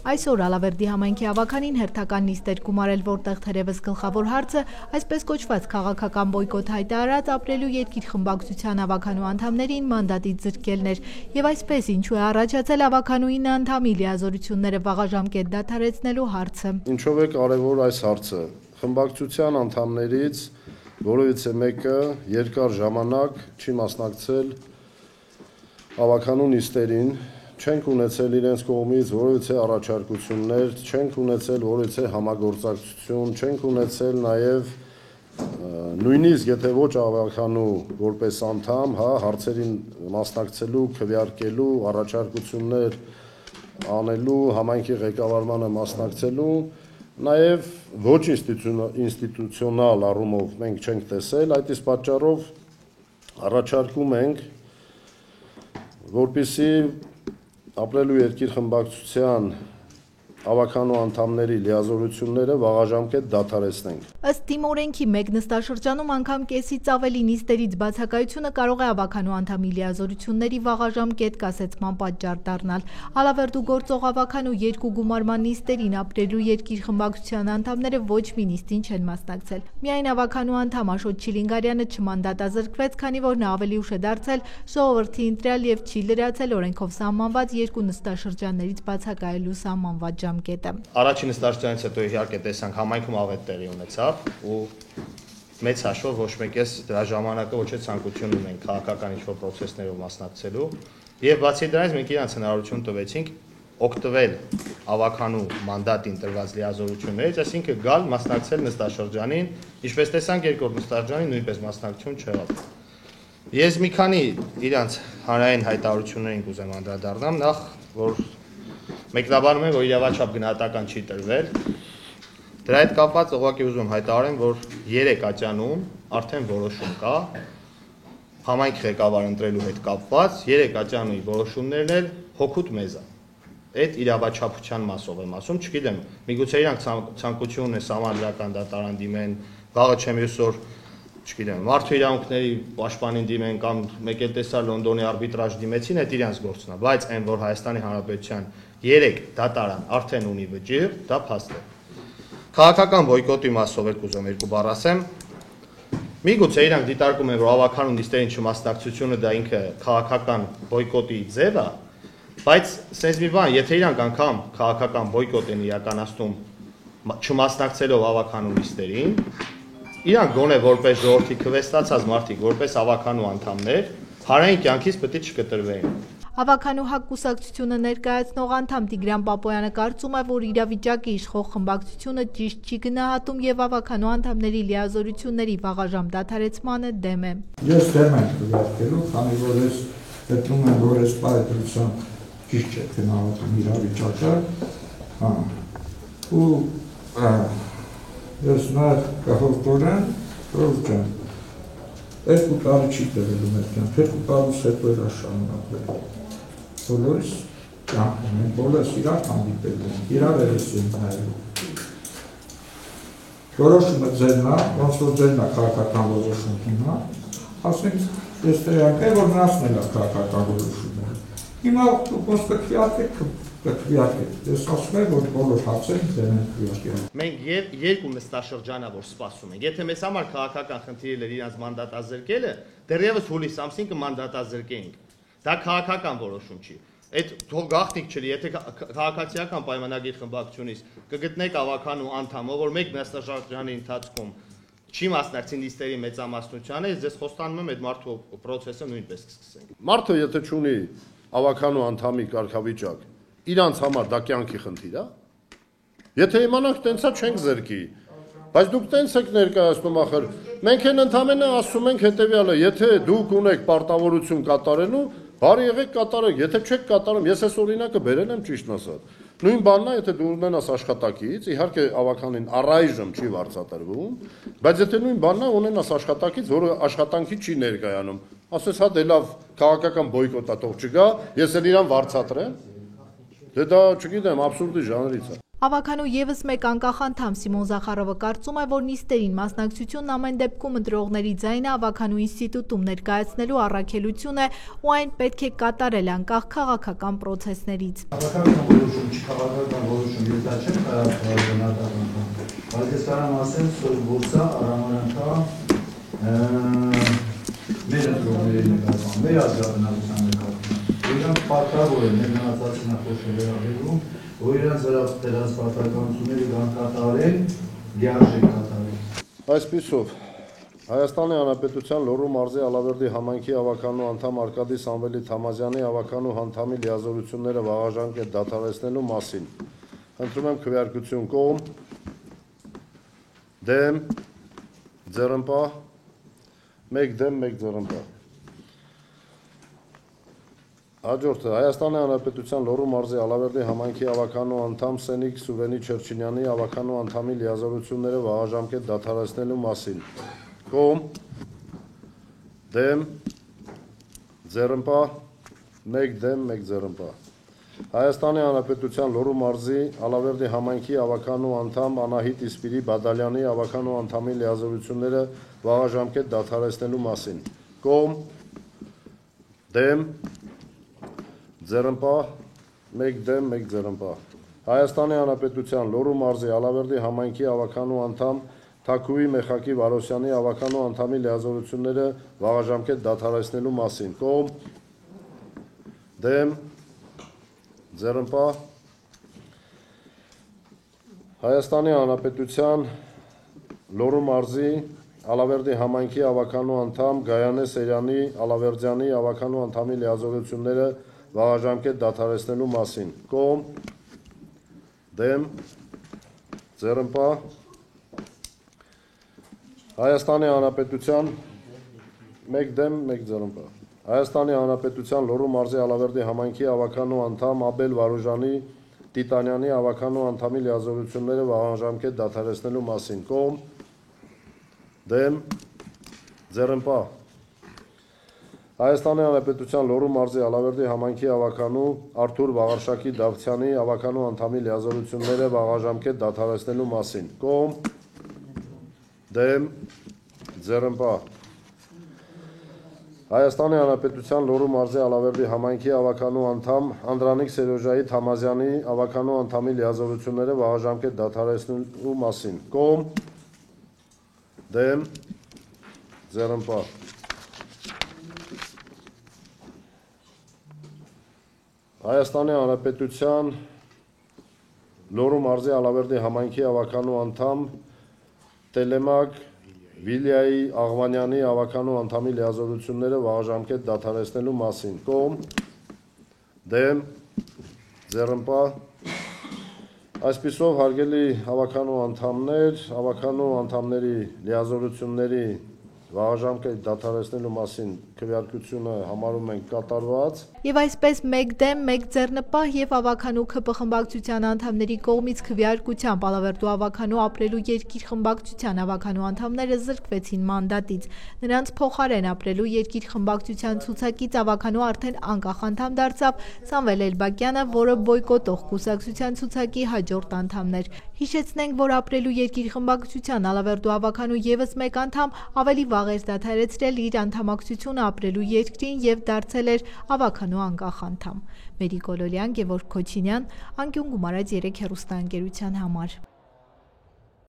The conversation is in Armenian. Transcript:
Այսօր Ալավերդի համայնքի ավականին հերթական նիստեր գումարել, որտեղ թերևս գլխավոր հարցը այսպես կոչված քաղաքական բոյկոտ հայտարարած ապրելու երկիր խմբակցության ավականու անդամներին մանդատից զրկելն էր եւ այսպես ինչու է առաջացել ավականու 9 անդամի լիազորությունները վաղաժամկետ դադարեցնելու հարցը։ Ինչով է կարևոր այս հարցը։ Խմբակցության անդամներից որևիցե մեկը երկար ժամանակ չի մասնակցել ավականու նիստերին, չենք ունեցել իրենց կողմից որևիցե առաջարկություններ, չենք ունեցել որևիցե համագործակցություն, չենք ունեցել նաև նույնիսկ եթե ոչ ավականու որպես անդամ, հարցերին մասնակցելու, քվեարկելու, առաջարկություններ անելու, համայնքի ղեկավարմանը մասնակցելու, նաև ոչ ինստիտուցիոնալ առումով մենք չենք տեսել, այդ իսկ պատճառով առաջարկում ենք, որպեսզի ապրելու երկիր խմբակցության ավականու անդամների լիազորությունները վաղաժամկետ դադարեցնենք։ Ըստ իմ օրենքի մեկ նստաշրջանում անգամ կեսից ավելի նիստերից բացակայությունը կարող է ավականու անդամի լիազորությունների վաղաժամկետ կասեցման պատճառ դառնալ։ Ալավերդու գործող ավականու 2 գումարման նիստերին ապրելու երկիր խմբակցության անդամները ոչ մի նիստին չեն մասնակցել։ Միայն ավականու անդամ Աշոտ Չիլինգարյանը չմանդատազրկվեց, քանի որ նա ավելի ուշ է դարձել ժողովրդի ընտրյալ եւ չի լրացել օրենքով սահմանված 2 նստաշրջաններից բացակայելու սահմանված ժամկետը։ Առաջին նստաշրջանից հետո իհարկե տեսանք համայնքում աղետ տեղի ունեցավ ու մեծ հաշվով ոչ մեկես դրա ժամանակը ոչ է ցանկություն ունենք քաղաքական ինչ-որ process-ներով մասնակցելու եւ բացի դրանից մենք իրանց հնարավորություն տվեցինք օգտվել ավականու մանդատին տրված լիազորություններից, այսինքն գալ մասնակցել նստաշրջանին, ինչպես տեսանք երկրորդ նստաշրջանին նույնպես մասնակցություն չեղավ։ Ես մի քանի իրանց հանրային հայտարարություններին կուզեմ անդրադառնամ, նախ որ մեկնաբանում են, որ իրավաչափ գնահատական չի տրվել։ Դրա հետ կապված ուղղակի ուզում եմ հայտարարեմ, որ 3 ատյանում արդեն որոշում կա համայնքի ղեկավար ընտրելու հետ կապված, 3 ատյանի որոշումներն էլ հօգուտ մեզ է։ Այդ իրավաչափության մասով եմ ասում, չգիտեմ, միգուցե իրանք ցանկություն ունեն սահմանադրական դատարան դիմեն, վաղը չեմ եսօր, չգիտեմ, մարդու իրավունքների պաշտպանին դիմեն կամ մեկ էլ տեսա Լոնդոնի արբիտրաժ դիմեցին, այդ իրանց գործն է, բայց այն որ Հայաստանի Հանրապետության 3 դատարան արդեն ունի վճիռ, դա փաստ է։ Քաղաքական բոյկոտի մասով էլ կուզեմ 2 բառ ասեմ։ Միգուցե իրանք դիտարկում են, որ ավականու նիստերին չմասնակցությունը դա ինքը քաղաքական բոյկոտի ձև է, բայց sense մի բան, եթե իրանք անգամ քաղաքական բոյկոտ են իրականացնում չմասնակցելով ավականու նիստերին, իրանք գոնե որպես ժողովրդի քվեստացած մարդիկ, որպես ավականու անդամներ, հանրային կյանքից պետք է չկտրվեին։ Ավականու ՀԱԿ կուսակցությունը ներկայացնող անդամ Տիգրան Պապոյանը կարծում է, որ իրավիճակի իշխող խմբակցությունը ճիշտ չի գնահատում եւ ավականու անդամների լիազորությունների վաղաժամ դադարեցմանը դեմ է։ Ես դեմ եմ քվեարկելու, քանի որ ես գտնում եմ, որ այս պայմանությամբ ճիշտ չէ գնահատում իրավիճակը, ու ես նա կհորդորեմ, որ ջան, 2 տարի չի տևելու մեր կյանք, 2 տարուց հետո էլ շարունակվելու։ Բոլորս կյանքում են, բոլորս իրար հանդիպել են, իրար երես են նայելու։ Որոշումը ձերն է, ոնց որ ձերն է քաղաքական որոշում հիմա, ասենք ես տեղյակ եմ, որ նրանցն էլ է քաղաքական որոշումները։ Հիմա ոնց կքվեարկեք, ես ասում եմ, որ բոլոր հարցերին դեմ են քվեարկել։ Մենք եւ 2 նստաշրջանա որ սպասում ենք։ Եթե մեզ համար քաղաքական խնդիր էր իրանց մանդատազրկելը, դեռևս հուլիս ամսին կմանդատազրկեինք։ Դա քաղաքական որոշում չի։ Այդ թող գաղտնիք չլի, եթե քաղաքացիական պայմանագիր խմբակցությունից կգտնեք ավականու անդամ, որ մեկ նստաշրջանի ընթացքում չի մասնակցի նիստերի մեծամասնությանը, ես ձեզ խոստանում եմ այդ մարդու process-ը նույնպես կսկսենք։ Մարդը եթե չունի ավականու անդամի կարգավիճակ, իրանց համար դա կյանքի խնդիր է։ Եթե իմանանք տենցա չենք զրկի, բայց դուք տենց եք ներկայացնում ախր, մենք են ընդամենը ասում ենք հետևյալը, եթե դուք ունեք պարտավորություն կատարելու, բարի եղեք կատարեք, եթե չեք կատարում, ես այս օրինակը բերել եմ ճիշտ ասած։ Նույն բանն է, եթե դու ունենաս աշխատակից, իհարկե ավականին առայժմ չի վարձատրվում, բայց եթե նույն բանն է ունենաս աշխատակից, որը աշխատանքի չի ներկայանում, ասես հա դե լավ քաղաքական բոյկոտ է, թող չգա, ես էլ իրան վարձատրեմ, դե դա չգիտեմ, աբսուրդի ժանրից է։ Ավականու եւս մեկ անկախ անդամ Սիմոն Զախարովը կարծում է, որ նիստերին մասնակցությունն ամեն դեպքում ընտրողների ձայնը ավականու ինստիտուտում ներկայացնելու առաքելություն է ու այն պետք է կատարել անկախ քաղաքական պրոցեսներից։ Քաղաքական որոշում, չքաղաքական որոշում, եթե դա չեմ բնական, բայց ես կարամ ասեմ, որ սա արամարանքա մեր ընտրողների նկատմամբ, մեր ազգաբնակության նկատմամբ, իրանք պարտավոր են մեր մնացած նախորդ վերաբերում, որ իրանց դրանց պարտականությունները կան կատարեն, լիարժեք կատարեն։ Այսպիսով, Հայաստանի Հանրապետության Լոռու մարզի Ալավերդի համայնքի ավականու անդամ Արկադի Սամվելի Թամազյանի ավականու հանդամի լիազորությունները վաղաժամկետ դադարեցնելու մասին ընտրում եմ քվեարկություն կողմ, դեմ, ձեռնպահ, մեկ դեմ, մեկ ձեռնպահ։ Հաջորդը Հայաստանի Հանրապետության Լոռու մարզի Ալավերդի համայնքի ավականու անդամ Սենիկ Սուրենի Չերչինյանի ավականու անդամի լիազորությունները վաղաժամկետ դադարեցնելու մասին կողմ, դեմ, ձեռնպահ, մեկ դեմ, մեկ ձեռնպահ։ Հայաստանի Հանրապետության Լոռու մարզի Ալավերդի համայնքի ավականու անդամ Անահիտ Իսպիրի Բադալյանի ավականու անդամի լիազորությունները վաղաժամկետ դադարեցնելու մասին կողմ, դեմ, ձեռնպահ, մեկ դեմ, մեկ ձեռնպահ։ Հայաստանի Հանրապետության Լոռու մարզի Ալավերդի համայնքի ավականու անդամ Թաքուի Մեխակի Վարոսյանի ավականու անդամի լիազորությունները վաղաժամկետ դադարեցնելու մասին կողմ, դեմ, ձեռնպահ։ Հայաստանի Հանրապետության Լոռու մարզի Ալավերդի համայնքի ավականու անդամ Գայանե Սերյանի Ալավերդյանի ավականու անդամի լիազորությունները վաղաժամկետ դադարեցնելու մասին կողմ, դեմ, ձեռնպահ։ Հայաստանի Հանրապետության մեկ դեմ, մեկ ձեռնպահ։ Հայաստանի Հանրապետության Լոռու մարզի Ալավերդի համայնքի ավականու անդամ Աբել Վարուժանի Տիտանյանի ավականու անդամի լիազորությունները վաղաժամկետ դադարեցնելու մասին կողմ, դեմ, ձեռնպահ։ Հայաստանի Հանրապետության Լոռու մարզի Ալավերդի համայնքի ավականու Արթուր Վաղարշակի Դավթյանի ավականու անդամի լիազորությունները վաղաժամկետ դադարեցնելու մասին կողմ, դեմ, ձեռնպահ։ Հայաստանի Հանրապետության Լոռու մարզի Ալավերդի համայնքի ավականու անդամ Անդրանիկ Սերոժայի Թամազյանի ավականու անդամի լիազորությունները վաղաժամկետ դադարեցնելու մասին կողմ, դեմ, ձեռնպահ։ Հայաստանի Հանրապետության Լոռու մարզի Ալավերդի համայնքի ավականու անդամ Տելեմակ Վիլիայի Աղվանյանի ավականու անդամի լիազորությունները վաղաժամկետ դադարեցնելու մասին կողմ, դեմ, ձեռնպահ։ Այսպիսով հարգելի ավականու անդամներ, ավականու անդամների լիազորությունների վաղաժամկետ դադարեցնելու մասին քվեարկությունը համարում ենք կատարված։ Եվ այսպես մեկ դեմ, մեկ ձեռնպահ եւ ավականու ՔՊ խմբակցության անդամների կողմից քվեարկությամբ Ալավերդու ավականու ապրելու երկիր խմբակցության ավականու անդամները զրկվեցին մանդատից։ Նրանց փոխարեն ապրելու երկիր խմբակցության ցուցակից ավականու արդեն անկախ անդամ դարձավ Սամվել Էլբակյանը, որը բոյկոտող կուսակցության ցուցակի հաջորդ անդամն էր։ Հիշեցնենք, որ ապրելու երկիր խմբակցության Ալավերդու ավականու եւս մեկ անդամ ավելի վաղ էր դադարեցրել իր անդամակցությունը ապրելու երկրին եւ դարձել էր ավականու անկախ անդամ։ Մերի Կոլոլյան, Գևորգ Քոչինյան, Անկյուն Գումարած 3 հեռուստաընկերության համար։